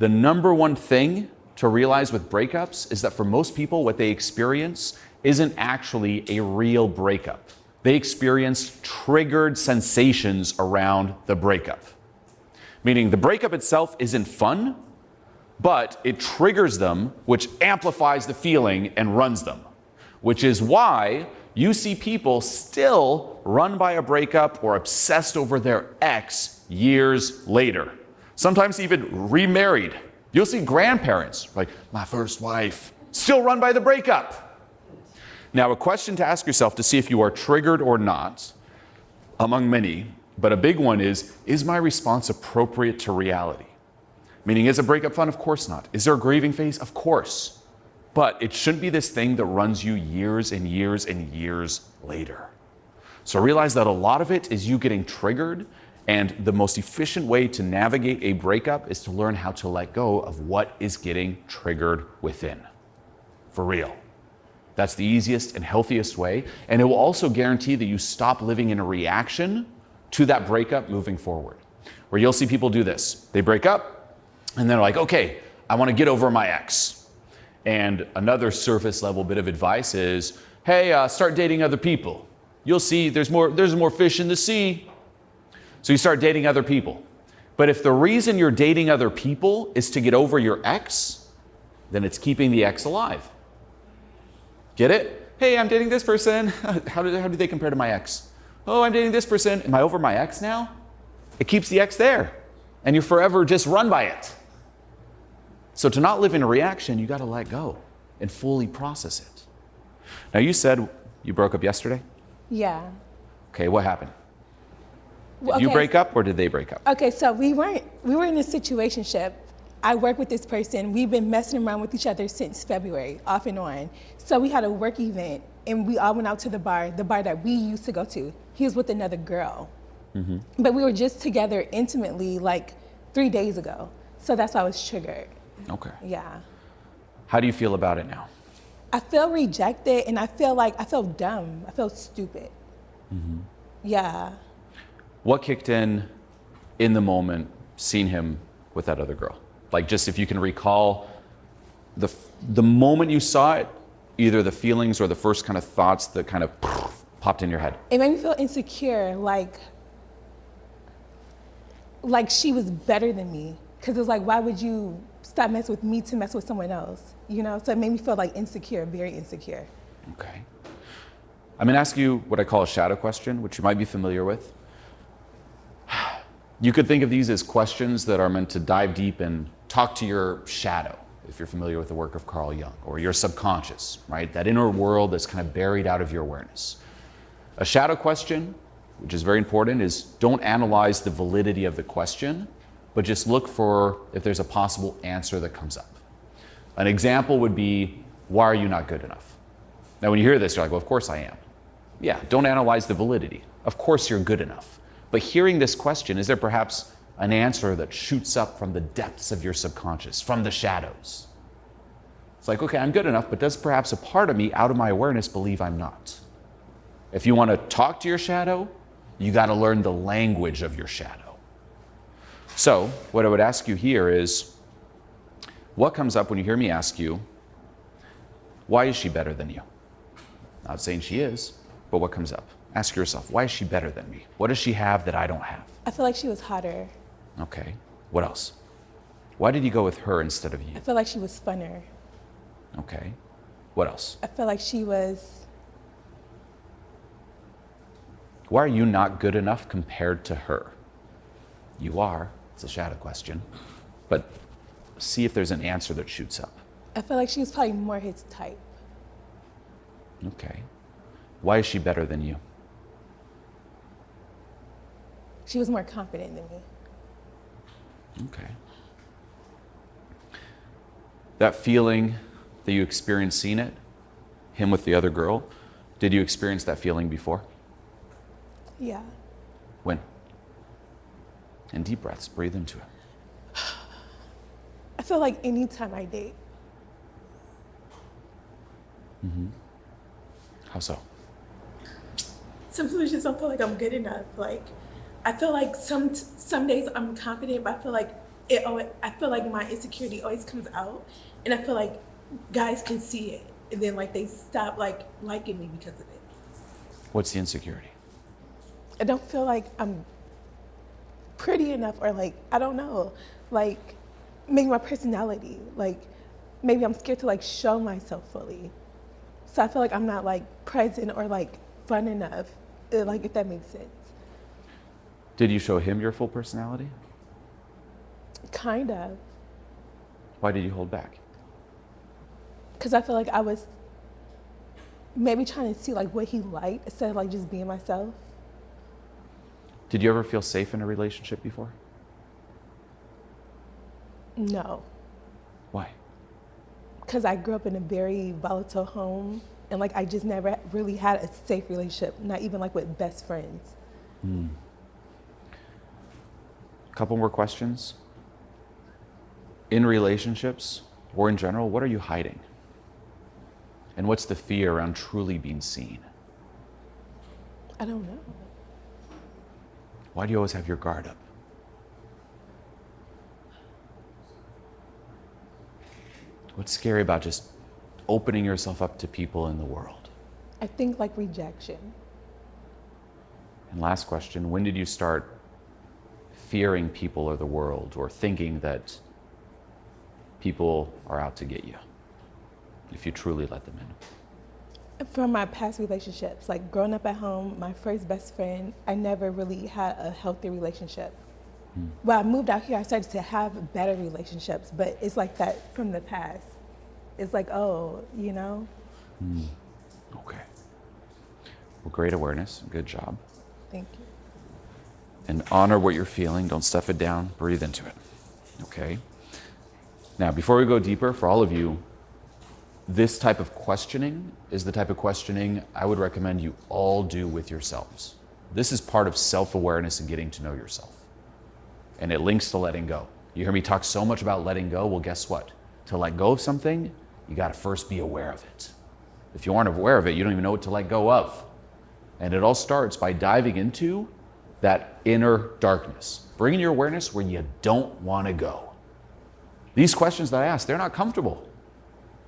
The number one thing to realize with breakups is that for most people, what they experience isn't actually a real breakup. They experience triggered sensations around the breakup. Meaning the breakup itself isn't fun, but it triggers them, which amplifies the feeling and runs them. Which is why you see people still run by a breakup or obsessed over their ex years later. Sometimes even remarried. You'll see grandparents, like, my first wife, still run by the breakup. Now, a question to ask yourself to see if you are triggered or not, among many, but a big one is my response appropriate to reality? Meaning, is a breakup fun? Of course not. Is there a grieving phase? Of course. But it shouldn't be this thing that runs you years and years and years later. So realize that a lot of it is you getting triggered, and the most efficient way to navigate a breakup is to learn how to let go of what is getting triggered within. For real. That's the easiest and healthiest way, and it will also guarantee that you stop living in a reaction to that breakup moving forward. Where you'll see people do this. They break up, and they're like, okay, I want to get over my ex. And another surface level bit of advice is, hey, start dating other people. You'll see there's more fish in the sea. So you start dating other people. But if the reason you're dating other people is to get over your ex, then it's keeping the ex alive. Get it? Hey, I'm dating this person. How do they compare to my ex? Oh, I'm dating this person. Am I over my ex now? It keeps the ex there. And you're forever just run by it. So to not live in a reaction, you got to let go and fully process it. Now, you said you broke up yesterday? Yeah. Okay, what happened? Did you break up or did they break up? Okay, so we were in a situationship. I work with this person. We've been messing around with each other since February, off and on. So we had a work event and we all went out to the bar that we used to go to. He was with another girl. Mm-hmm. But we were just together intimately like 3 days ago. So that's why I was triggered. Okay. Yeah. How do you feel about it now? I feel rejected and I feel dumb. I feel stupid. Mm-hmm. Yeah. What kicked in the moment seeing him with that other girl? Like, just if you can recall the moment you saw it, either the feelings or the first kind of thoughts that kind of popped in your head. It made me feel insecure, like she was better than me. Because it's like, why would you stop messing with me to mess with someone else? You know, so it made me feel like insecure, very insecure. Okay. I'm gonna ask you what I call a shadow question, which you might be familiar with. You could think of these as questions that are meant to dive deep and talk to your shadow, if you're familiar with the work of Carl Jung, or your subconscious, right? That inner world that's kind of buried out of your awareness. A shadow question, which is very important, is don't analyze the validity of the question, but just look for if there's a possible answer that comes up. An example would be, why are you not good enough? Now, when you hear this, you're like, well, of course I am. Yeah, don't analyze the validity. Of course you're good enough. But hearing this question, is there perhaps an answer that shoots up from the depths of your subconscious, from the shadows? It's like, okay, I'm good enough, but does perhaps a part of me out of my awareness believe I'm not? If you want to talk to your shadow, you got to learn the language of your shadow. So what I would ask you here is, what comes up when you hear me ask you, why is she better than you? Not saying she is, but what comes up? Ask yourself, why is she better than me? What does she have that I don't have? I feel like she was hotter. Okay, what else? Why did you go with her instead of you? I feel like she was funner. Okay, what else? I feel like she was... Why are you not good enough compared to her? You are. It's a shadow question. But see if there's an answer that shoots up. I feel like she was probably more his type. Okay. Why is she better than you? She was more confident than me. Okay. That feeling that you experienced seeing it, him with the other girl, did you experience that feeling before? Yeah. When? And deep breaths, breathe into it. I feel like anytime I date. Mm-hmm. How so? Sometimes I just don't feel like I'm good enough. Like, I feel like some days I'm confident, but I feel like I feel like my insecurity always comes out, and I feel like guys can see it, and then like they stop like liking me because of it. What's the insecurity? I don't feel like I'm pretty enough, or like I don't know, like maybe my personality, like maybe I'm scared to like show myself fully. So I feel like I'm not like present or like fun enough, like if that makes sense. Did you show him your full personality? Kind of, Why did you hold back? because I feel like I was maybe trying to see like what he liked instead of like just being myself. Did you ever feel safe in a relationship before? No, Why? because I grew up in a very volatile home, and like I just never really had a safe relationship, not even like with best friends. Couple more questions. In relationships, or in general, what are you hiding? And what's the fear around truly being seen? I don't know. Why do you always have your guard up? What's scary about just opening yourself up to people in the world? I think like rejection. And last question, when did you start fearing people or the world, or thinking that people are out to get you if you truly let them in? From my past relationships, like growing up at home, my first best friend, I never really had a healthy relationship. When I moved out here, I started to have better relationships, but it's like that from the past. It's like, oh, you know? Okay. Well, great awareness. Good job. Thank you. And honor what you're feeling. Don't stuff it down. Breathe into it. Okay? Now, before we go deeper, for all of you, this type of questioning is the type of questioning I would recommend you all do with yourselves. This is part of self-awareness and getting to know yourself. And it links to letting go. You hear me talk so much about letting go. Well, guess what? To let go of something, you got to first be aware of it. If you aren't aware of it, you don't even know what to let go of. And it all starts by diving into that inner darkness, bringing your awareness where you don't want to go. These questions that I ask, they're not comfortable.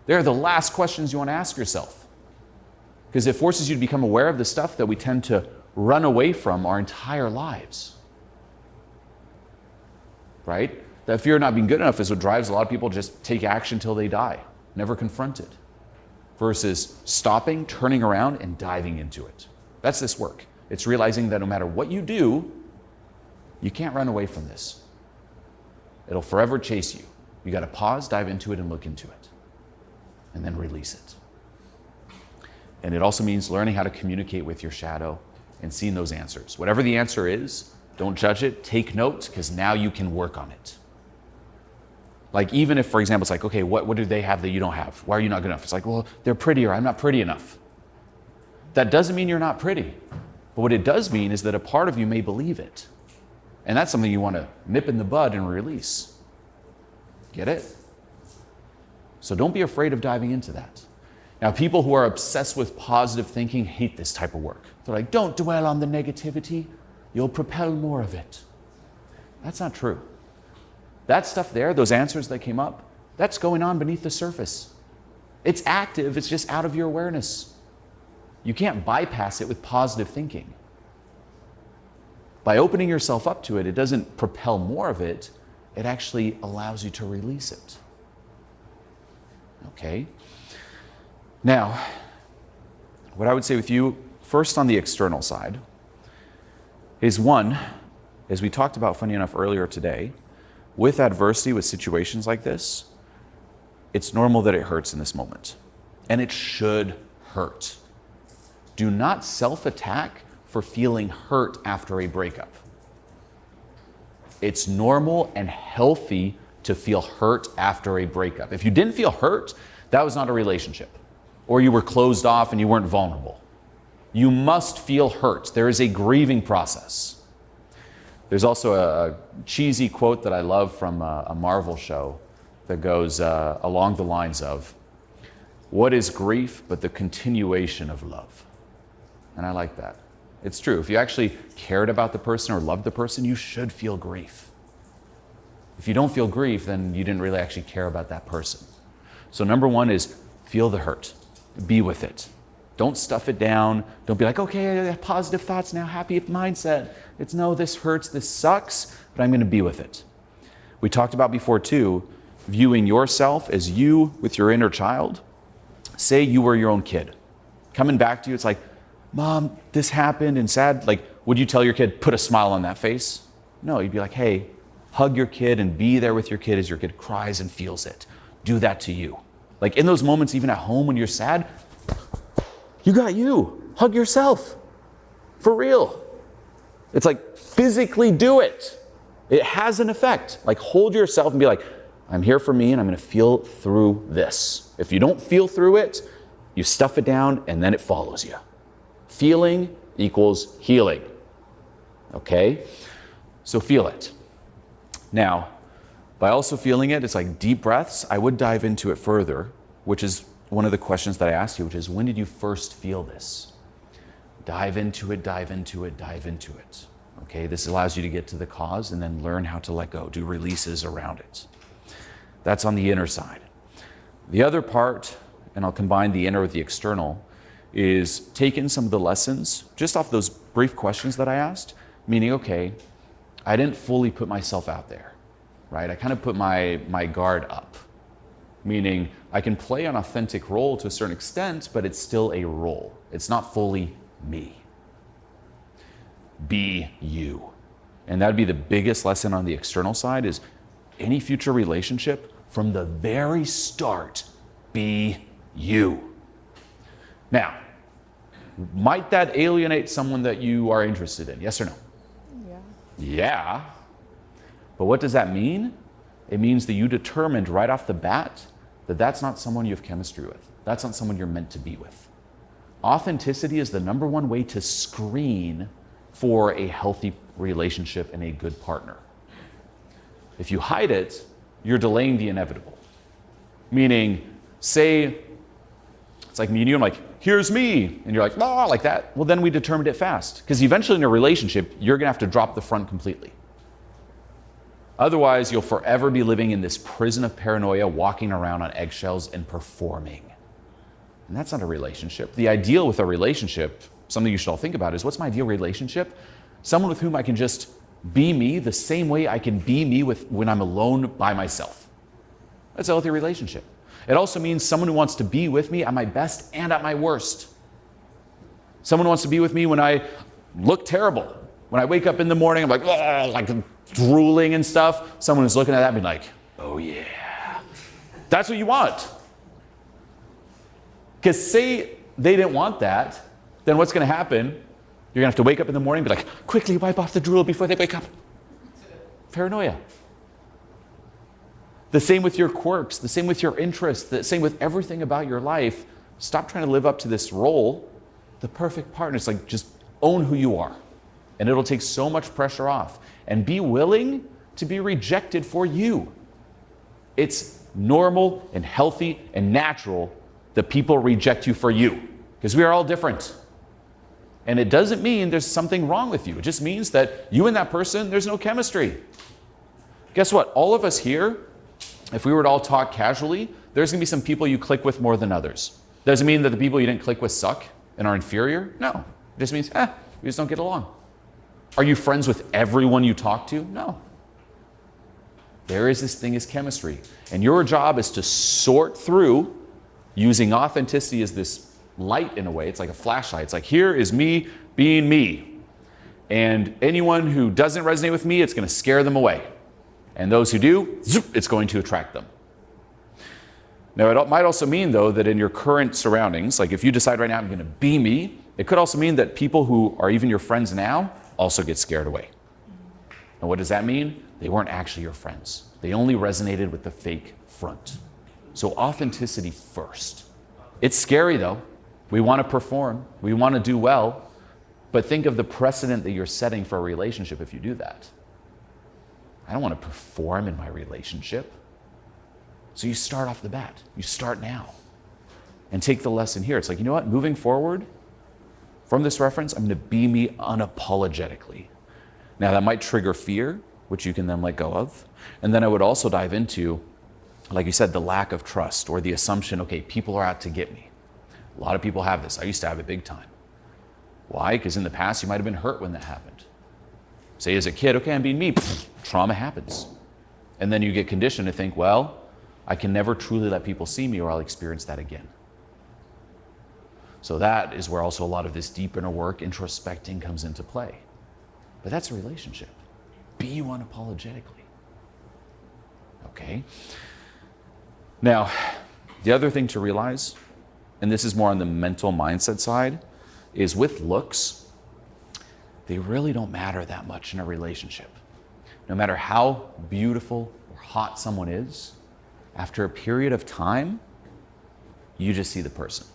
They're the last questions you want to ask yourself, because it forces you to become aware of the stuff that we tend to run away from our entire lives. Right? That fear of not being good enough is what drives a lot of people to just take action till they die, never confront it, versus stopping, turning around, and diving into it. That's this work. It's realizing that no matter what you do, you can't run away from this. It'll forever chase you. You got to pause, dive into it, and look into it, and then release it. And it also means learning how to communicate with your shadow and seeing those answers. Whatever the answer is, don't judge it, take notes, because now you can work on it. Like even if, for example, it's like, okay, what do they have that you don't have? Why are you not good enough? It's like, well, they're prettier, I'm not pretty enough. That doesn't mean you're not pretty. But what it does mean is that a part of you may believe it. And that's something you want to nip in the bud and release. Get it? So don't be afraid of diving into that. Now, people who are obsessed with positive thinking hate this type of work. They're like, don't dwell on the negativity. You'll propel more of it. That's not true. That stuff there, those answers that came up, that's going on beneath the surface. It's active, it's just out of your awareness. You can't bypass it with positive thinking. By opening yourself up to it, it doesn't propel more of it, it actually allows you to release it. Okay? Now, what I would say with you, first on the external side, is one, as we talked about, funny enough, earlier today, with adversity, with situations like this, it's normal that it hurts in this moment. And it should hurt. Do not self-attack for feeling hurt after a breakup. It's normal and healthy to feel hurt after a breakup. If you didn't feel hurt, that was not a relationship. Or you were closed off and you weren't vulnerable. You must feel hurt. There is a grieving process. There's also a cheesy quote that I love from a Marvel show that goes along the lines of, "What is grief but the continuation of love?" And I like that. It's true. If you actually cared about the person or loved the person, you should feel grief. If you don't feel grief, then you didn't really actually care about that person. So number one is feel the hurt. Be with it. Don't stuff it down. Don't be like, okay, I have positive thoughts now, happy mindset. It's no, this hurts, this sucks, but I'm going to be with it. We talked about before too, viewing yourself as you with your inner child. Say you were your own kid. Coming back to you, it's like, Mom, this happened and sad. Like, would you tell your kid, put a smile on that face? No, you'd be like, hey, hug your kid and be there with your kid as your kid cries and feels it. Do that to you. Like in those moments, even at home when you're sad, you got you. Hug yourself. For real. It's like physically do it. It has an effect. Like hold yourself and be like, I'm here for me and I'm going to feel through this. If you don't feel through it, you stuff it down and then it follows you. Feeling equals healing. Okay? So feel it. Now, by also feeling it, it's like deep breaths. I would dive into it further, which is one of the questions that I asked you, which is when did you first feel this? Dive into it, dive into it, dive into it. Okay, this allows you to get to the cause and then learn how to let go, do releases around it. That's on the inner side. The other part, and I'll combine the inner with the external, is take in some of the lessons just off those brief questions that I asked, meaning, okay, I didn't fully put myself out there, right? I kind of put my guard up, meaning I can play an authentic role to a certain extent, but it's still a role. It's not fully me. Be you. And that'd be the biggest lesson on the external side is any future relationship from the very start, be you. Now, might that alienate someone that you are interested in? Yes or no? Yeah. Yeah. But what does that mean? It means that you determined right off the bat that that's not someone you have chemistry with. That's not someone you're meant to be with. Authenticity is the number one way to screen for a healthy relationship and a good partner. If you hide it, you're delaying the inevitable. Meaning, say, it's like me and you, I'm like, here's me, and you're like, ah, like that. Well, then we determined it fast. Because eventually in a relationship, you're gonna have to drop the front completely. Otherwise, you'll forever be living in this prison of paranoia, walking around on eggshells and performing. And that's not a relationship. The ideal with a relationship, something you should all think about is, what's my ideal relationship? Someone with whom I can just be me the same way I can be me when I'm alone by myself. That's a healthy relationship. It also means someone who wants to be with me at my best and at my worst. Someone who wants to be with me when I look terrible. When I wake up in the morning, I'm like drooling and stuff. Someone who's looking at that and be like, oh yeah. That's what you want. Because say they didn't want that, then what's going to happen? You're going to have to wake up in the morning and be like, quickly wipe off the drool before they wake up. Paranoia. The same with your quirks, the same with your interests, the same with everything about your life. Stop trying to live up to this role. The perfect partner is like, just own who you are. And it'll take so much pressure off. And be willing to be rejected for you. It's normal and healthy and natural that people reject you for you. Because we are all different. And it doesn't mean there's something wrong with you. It just means that you and that person, there's no chemistry. Guess what? All of us here, if we were to all talk casually, there's going to be some people you click with more than others. Doesn't mean that the people you didn't click with suck and are inferior. No. It just means, we just don't get along. Are you friends with everyone you talk to? No. There is this thing as chemistry. And your job is to sort through, using authenticity as this light in a way. It's like a flashlight. It's like, here is me being me. And anyone who doesn't resonate with me, it's going to scare them away. And those who do, it's going to attract them. Now, it might also mean, though, that in your current surroundings, like if you decide right now, I'm going to be me, it could also mean that people who are even your friends now also get scared away. And what does that mean? They weren't actually your friends. They only resonated with the fake front. So authenticity first. It's scary, though. We want to perform. We want to do well. But think of the precedent that you're setting for a relationship if you do that. I don't want to perform in my relationship. So you start off the bat. You start now. And take the lesson here. It's like, you know what? Moving forward, from this reference, I'm going to be me unapologetically. Now, that might trigger fear, which you can then let go of. And then I would also dive into, like you said, the lack of trust or the assumption, okay, people are out to get me. A lot of people have this. I used to have it big time. Why? Because in the past, you might have been hurt when that happened. Say as a kid, okay, I'm being me. Trauma happens. And then you get conditioned to think, well, I can never truly let people see me or I'll experience that again. So that is where also a lot of this deep inner work, introspecting comes into play. But that's a relationship. Be you unapologetically. Okay? Now, the other thing to realize, and this is more on the mental mindset side, is with looks, they really don't matter that much in a relationship. No matter how beautiful or hot someone is, after a period of time, you just see the person.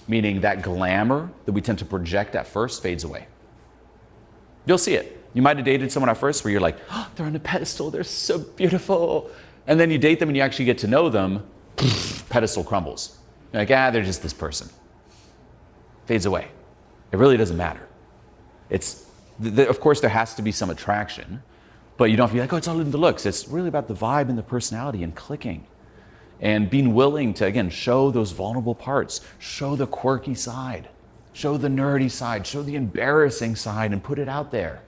Meaning that glamour that we tend to project at first fades away. You'll see it. You might have dated someone at first where you're like, oh, they're on a pedestal, they're so beautiful. And then you date them and you actually get to know them, pedestal crumbles. You're like, they're just this person. Fades away. It really doesn't matter. Of course, there has to be some attraction, but you don't have to be like, oh, it's all in the looks. It's really about the vibe and the personality and clicking. And being willing to, again, show those vulnerable parts, show the quirky side, show the nerdy side, show the embarrassing side, and put it out there.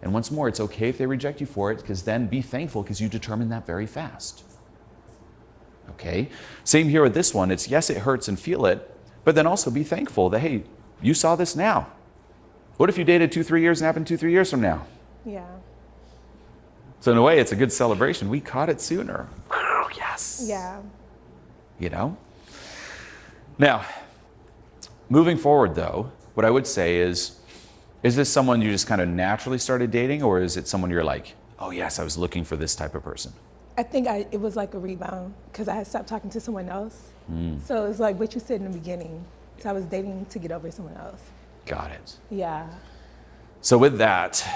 And once more, it's okay if they reject you for it, because then be thankful because you determine that very fast. Okay? Same here with this one. It's, yes, it hurts and feel it, but then also be thankful that, hey, you saw this now. What if you dated 2-3 years and happened 2-3 years from now? Yeah. So in a way, it's a good celebration. We caught it sooner. Yes. Yeah. You know? Now, moving forward though, what I would say is this someone you just kind of naturally started dating, or is it someone you're like, oh yes, I was looking for this type of person? I think it was like a rebound because I had stopped talking to someone else. So it's like what you said in the beginning. So I was dating to get over someone else. Got it. Yeah. So with that,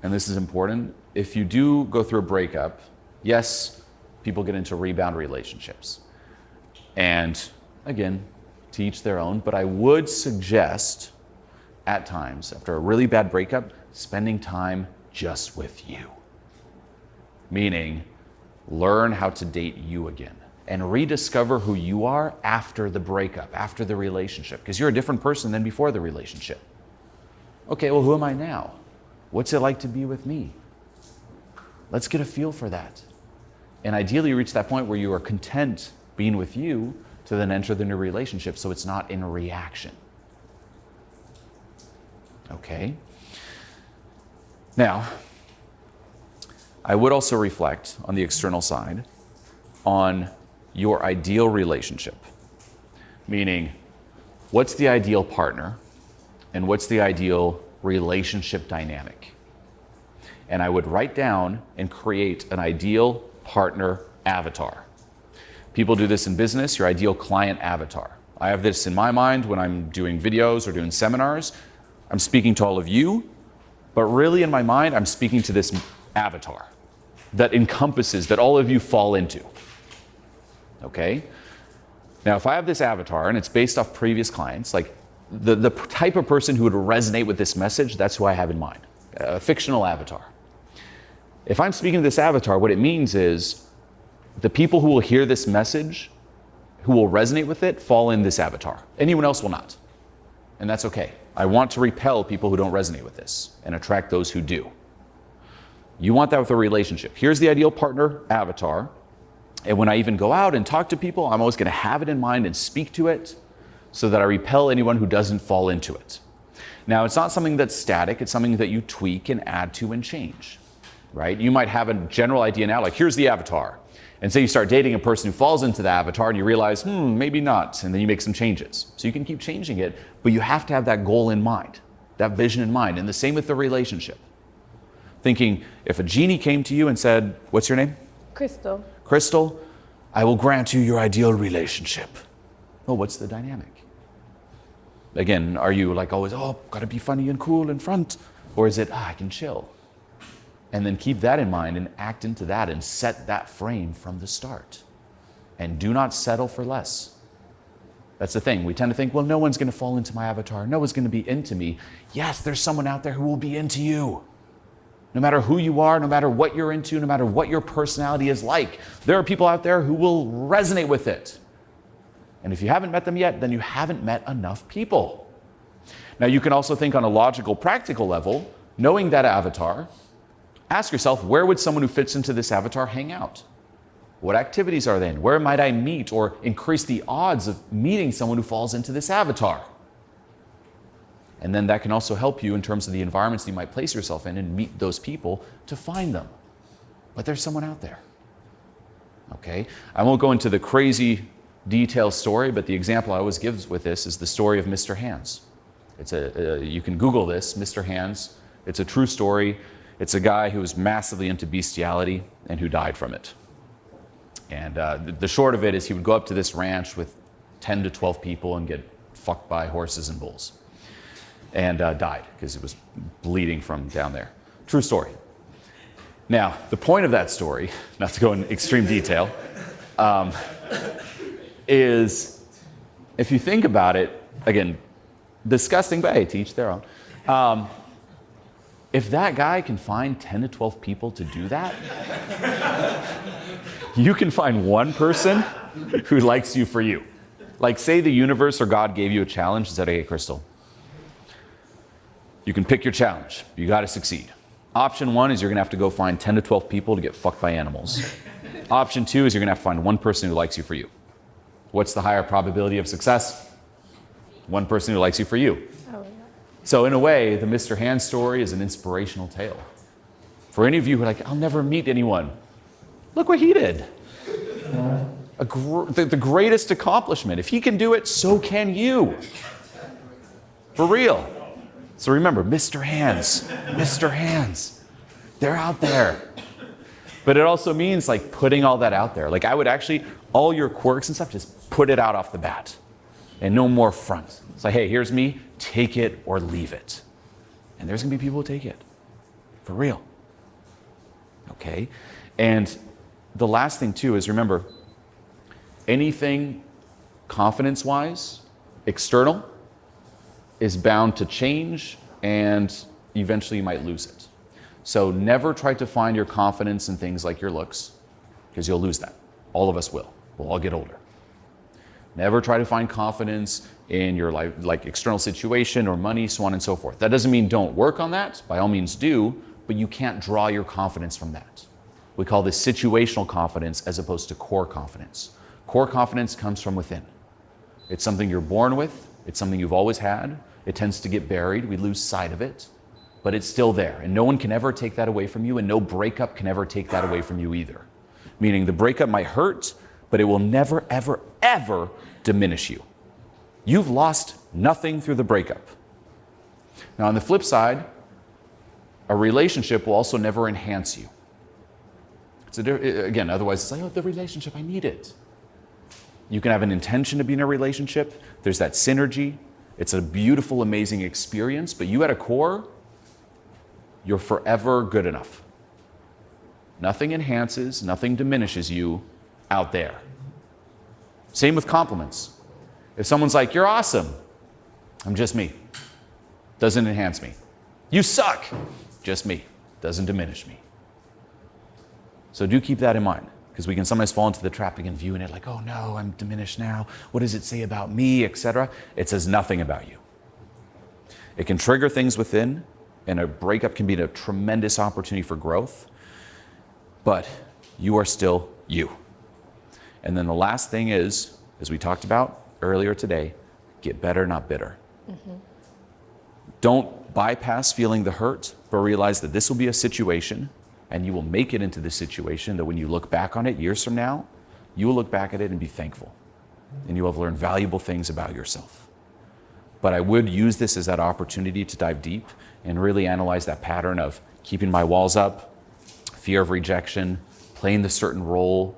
and this is important, if you do go through a breakup, yes, people get into rebound relationships. And again, to each their own, but I would suggest at times, after a really bad breakup, spending time just with you. Meaning, learn how to date you again and rediscover who you are after the breakup, after the relationship, because you're a different person than before the relationship. Okay, well, who am I now? What's it like to be with me? Let's get a feel for that. And ideally, you reach that point where you are content being with you to then enter the new relationship so it's not in reaction. Okay? Now, I would also reflect on the external side on your ideal relationship. Meaning, what's the ideal partner and what's the ideal relationship dynamic? And I would write down and create an ideal partner avatar. People do this in business, your ideal client avatar. I have this in my mind when I'm doing videos or doing seminars. I'm speaking to all of you, but really in my mind, I'm speaking to this avatar that encompasses, that all of you fall into. Okay? Now, if I have this avatar and it's based off previous clients, like the type of person who would resonate with this message, that's who I have in mind, a fictional avatar. If I'm speaking to this avatar, what it means is the people who will hear this message, who will resonate with it, fall in this avatar. Anyone else will not. And that's okay. I want to repel people who don't resonate with this and attract those who do. You want that with a relationship. Here's the ideal partner avatar. And when I even go out and talk to people, I'm always going to have it in mind and speak to it so that I repel anyone who doesn't fall into it. Now, it's not something that's static. It's something that you tweak and add to and change, right? You might have a general idea now, like here's the avatar. And say you start dating a person who falls into the avatar and you realize, maybe not. And then you make some changes. So you can keep changing it, but you have to have that goal in mind, that vision in mind. And the same with the relationship. Thinking, if a genie came to you and said, what's your name? Crystal. Crystal, I will grant you your ideal relationship. Well, what's the dynamic? Again, are you like always, gotta be funny and cool in front? Or is it, I can chill? And then keep that in mind and act into that and set that frame from the start. And do not settle for less. That's the thing. We tend to think, well, no one's going to fall into my avatar. No one's going to be into me. Yes, there's someone out there who will be into you. No matter who you are, no matter what you're into, no matter what your personality is like, there are people out there who will resonate with it. And if you haven't met them yet, then you haven't met enough people. Now, you can also think on a logical, practical level, knowing that avatar, ask yourself, where would someone who fits into this avatar hang out? What activities are they in? Where might I meet or increase the odds of meeting someone who falls into this avatar? And then that can also help you in terms of the environments that you might place yourself in and meet those people to find them. But there's someone out there. Okay? I won't go into the crazy detailed story, but the example I always give with this is the story of Mr. Hands. You can Google this, Mr. Hands. It's a true story. It's a guy who was massively into bestiality and who died from it. And the short of it is he would go up to this ranch with 10 to 12 people and get fucked by horses and bulls. And died because he was bleeding from down there. True story. Now, the point of that story, not to go in extreme detail, is if you think about it, again, disgusting, but hey, to each their own. If that guy can find 10 to 12 people to do that, you can find one person who likes you for you. Like, say the universe or God gave you a challenge and said, hey, Crystal, you can pick your challenge. You got to succeed. Option 1 is you're going to have to go find 10 to 12 people to get fucked by animals. Option 2 is you're going to have to find one person who likes you for you. What's the higher probability of success? One person who likes you for you. Oh, yeah. So in a way, the Mr. Hands story is an inspirational tale. For any of you who are like, I'll never meet anyone, look what he did. The greatest accomplishment. If he can do it, so can you. For real. So remember, Mr. Hands, Mr. Hands, they're out there. But it also means like putting all that out there. Like I would actually, all your quirks and stuff, just put it out off the bat. And no more front. It's like, hey, here's me, take it or leave it. And there's gonna be people who take it. For real. Okay? And the last thing too is remember, anything confidence-wise, external, is bound to change and eventually you might lose it. So never try to find your confidence in things like your looks, because you'll lose that. All of us will. We'll all get older. Never try to find confidence in your life, like external situation or money, so on and so forth. That doesn't mean don't work on that, by all means do, but you can't draw your confidence from that. We call this situational confidence as opposed to core confidence. Core confidence comes from within. It's something you're born with. It's something you've always had. It tends to get buried. We lose sight of it, but it's still there. And no one can ever take that away from you, and no breakup can ever take that away from you either. Meaning the breakup might hurt, but it will never, ever, ever diminish you. You've lost nothing through the breakup. Now, on the flip side, a relationship will also never enhance you. Again, otherwise it's like, oh, the relationship, I need it. You can have an intention to be in a relationship. There's that synergy. It's a beautiful, amazing experience, but you at a core, you're forever good enough. Nothing enhances, nothing diminishes you out there. Same with compliments. If someone's like, you're awesome, I'm just me. Doesn't enhance me. You suck, just me. Doesn't diminish me. So do keep that in mind, because we can sometimes fall into the trap again, viewing it like, oh no, I'm diminished now. What does it say about me, etc.? It says nothing about you. It can trigger things within, and a breakup can be a tremendous opportunity for growth, but you are still you. And then the last thing is, as we talked about earlier today, get better, not bitter. Mm-hmm. Don't bypass feeling the hurt, but realize that this will be a situation and you will make it into this situation that when you look back on it years from now, you will look back at it and be thankful. And you will have learned valuable things about yourself. But I would use this as that opportunity to dive deep and really analyze that pattern of keeping my walls up, fear of rejection, playing the certain role,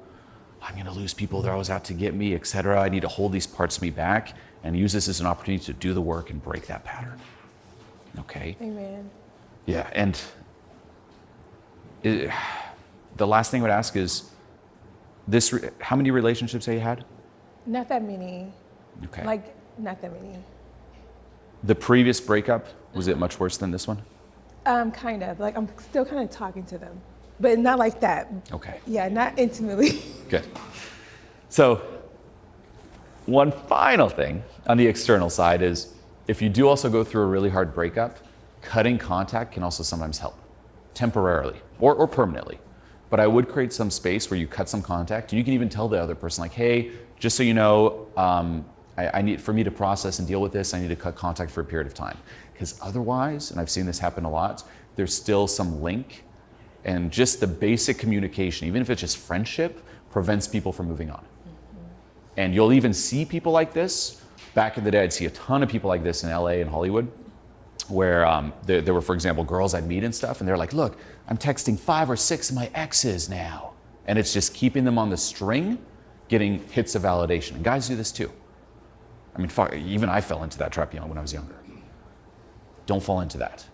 I'm going to lose people, they're always out to get me, etc. I need to hold these parts of me back and use this as an opportunity to do the work and break that pattern. Okay? Amen. Yeah, and the last thing I would ask is, how many relationships have you had? Not that many. Okay. Not that many. The previous breakup, was it much worse than this one? Kind of. Like, I'm still kind of talking to them, but not like that. Okay. Yeah, not intimately. Good. So one final thing on the external side is if you do also go through a really hard breakup, cutting contact can also sometimes help temporarily or permanently. But I would create some space where you cut some contact. You can even tell the other person like, hey, just so you know, I need, for me to process and deal with this, I need to cut contact for a period of time. Because otherwise, and I've seen this happen a lot, there's still some link, and just the basic communication, even if it's just friendship, prevents people from moving on. And you'll even see people like this. Back in the day, I'd see a ton of people like this in LA and Hollywood, where there were, for example, girls I'd meet and stuff, and they're like, look, I'm texting 5 or 6 of my exes now. And it's just keeping them on the string, getting hits of validation. And guys do this too. I mean, even I fell into that trap when I was younger. Don't fall into that.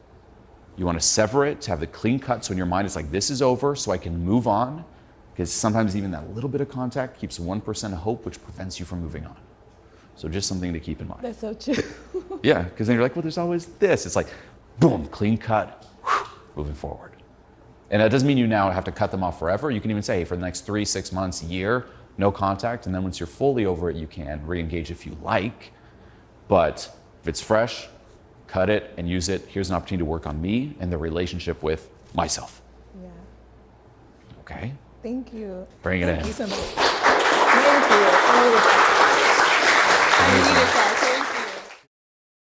You want to sever it, to have the clean cut, so in your mind it's like, this is over, so I can move on. Because sometimes even that little bit of contact keeps 1% of hope, which prevents you from moving on. So just something to keep in mind. That's so true. Yeah, because then you're like, well, there's always this. It's like, boom, clean cut, whew, moving forward. And that doesn't mean you now have to cut them off forever. You can even say, hey, for the next 3, 6 months, year, no contact. And then once you're fully over it, you can re-engage if you like. But if it's fresh, cut it and use it. Here's an opportunity to work on me and the relationship with myself. Yeah. Okay? Thank you. Bring it in. Thank you so much. Thank you. I needed that.